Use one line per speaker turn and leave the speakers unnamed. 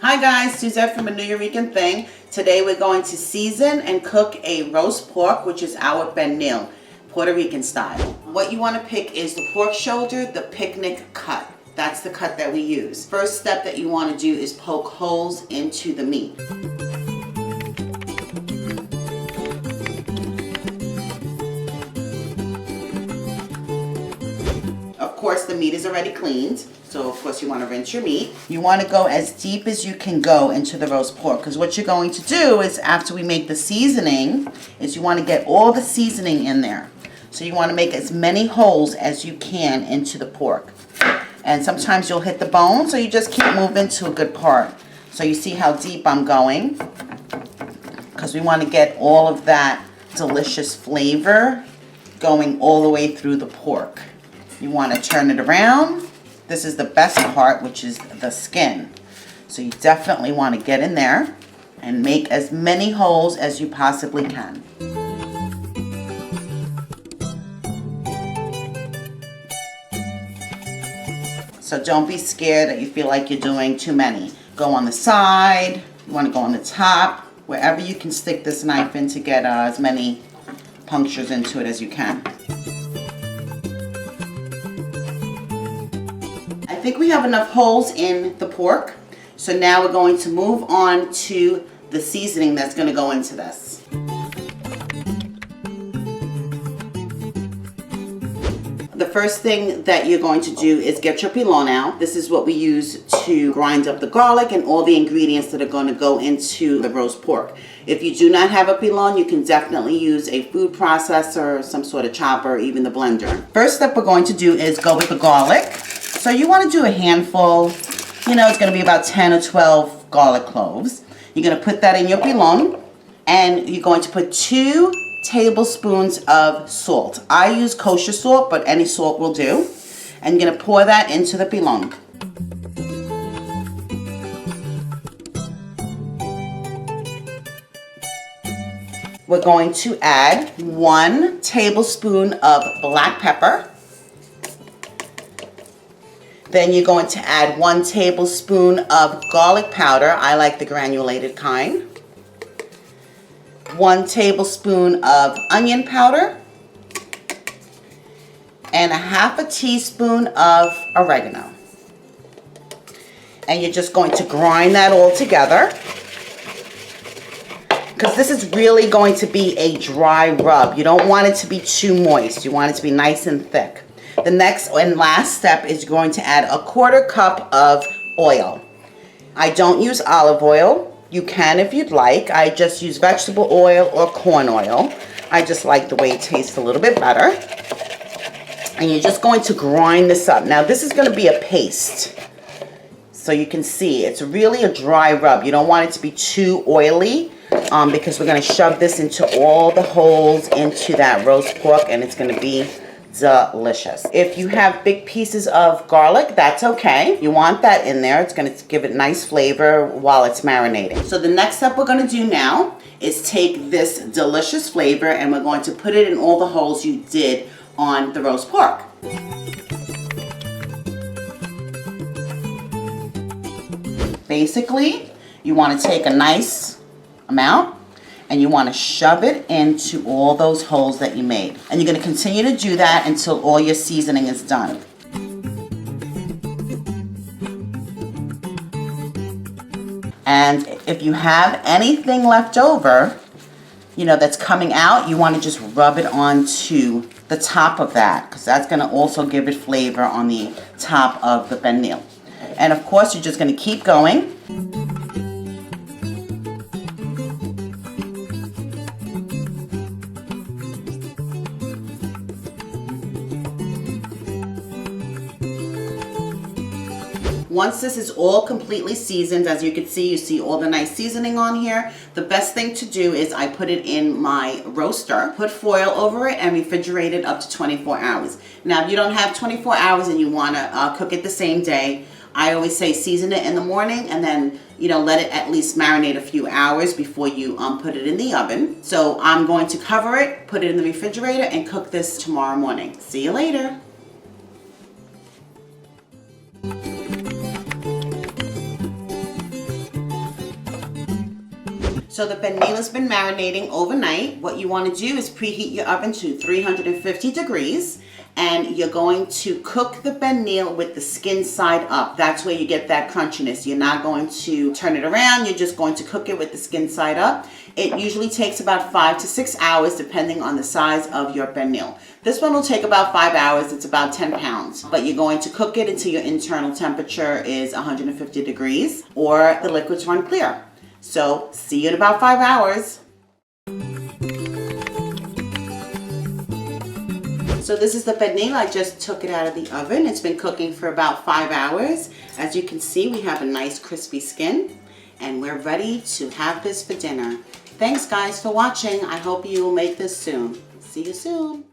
Hi guys, Suzette from Anewyoricanthing. Today we're going to season and cook a roast pork, which is our Pernil, Puerto Rican style. What you want to pick is the pork shoulder, the picnic cut. That's the cut that we use. First step that you want to do is poke holes into the meat. Of course, the meat is already cleaned, so of course you want to rinse your meat. You want to go as deep as you can go into the roast pork, because what you're going to do is, after we make the seasoning, is you want to get all the seasoning in there. So you want to make as many holes as you can into the pork. And sometimes you'll hit the bone, so you just keep moving to a good part. So you see how deep I'm going, because we want to get all of that delicious flavor going all the way through the pork. You want to turn it around. This is the best part, which is the skin. So you definitely want to get in there and make as many holes as you possibly can. So don't be scared that you feel like you're doing too many. Go on the side, you want to go on the top, wherever you can stick this knife in to get as many punctures into it as you can. I think we have enough holes in the pork. So now we're going to move on to the seasoning that's going to go into this. The first thing that you're going to do is get your pilon out. This is what we use to grind up the garlic and all the ingredients that are going to go into the roast pork. If you do not have a pilon, you can definitely use a food processor, some sort of chopper, or even the blender. First step we're going to do is go with the garlic. So you want to do a handful, it's going to be about 10 or 12 garlic cloves. You're going to put that in your pilon, and you're going to put 2 tablespoons of salt. I use kosher salt, but any salt will do. And you're going to pour that into the pilon. We're going to add 1 tablespoon of black pepper. Then you're going to add 1 tablespoon of garlic powder. I like the granulated kind. 1 tablespoon of onion powder. And 1/2 teaspoon of oregano. And you're just going to grind that all together, because this is really going to be a dry rub. You don't want it to be too moist. You want it to be nice and thick. The next and last step is going to add 1/4 cup of oil. I don't use olive oil. You can if you'd like. I just use vegetable oil or corn oil. I just like the way it tastes a little bit better. And you're just going to grind this up. Now this is going to be a paste. So you can see it's really a dry rub. You don't want it to be too oily, because we're going to shove this into all the holes into that roast pork, and it's going to be delicious. If you have big pieces of garlic, that's okay. You want that in there. It's going to give it nice flavor while it's marinating. So the next step we're going to do now is take this delicious flavor, and we're going to put it in all the holes you did on the roast pork. Basically, you want to take a nice amount, and you want to shove it into all those holes that you made. And you're going to continue to do that until all your seasoning is done. And if you have anything left over, that's coming out, you want to just rub it onto the top of that, because that's going to also give it flavor on the top of the Pernil. And of course, you're just going to keep going. Once this is all completely seasoned, as you can see, you see all the nice seasoning on here. The best thing to do is I put it in my roaster, put foil over it, and refrigerate it up to 24 hours. Now, if you don't have 24 hours and you want to cook it the same day, I always say season it in the morning and then, let it at least marinate a few hours before you put it in the oven. So I'm going to cover it, put it in the refrigerator, and cook this tomorrow morning. See you later. So the pernil has been marinating overnight. What you want to do is preheat your oven to 350 degrees, and you're going to cook the pernil with the skin side up. That's where you get that crunchiness. You're not going to turn it around. You're just going to cook it with the skin side up. It usually takes about 5 to 6 hours depending on the size of your pernil. This one will take about 5 hours. It's about 10 pounds. But you're going to cook it until your internal temperature is 150 degrees or the liquids run clear. So see you in about 5 hours. So this is the pernil. I just took it out of the oven. It's been cooking for about 5 hours. As you can see, we have a nice crispy skin, and we're ready to have this for dinner. Thanks guys for watching. I hope you will make this soon. See you soon.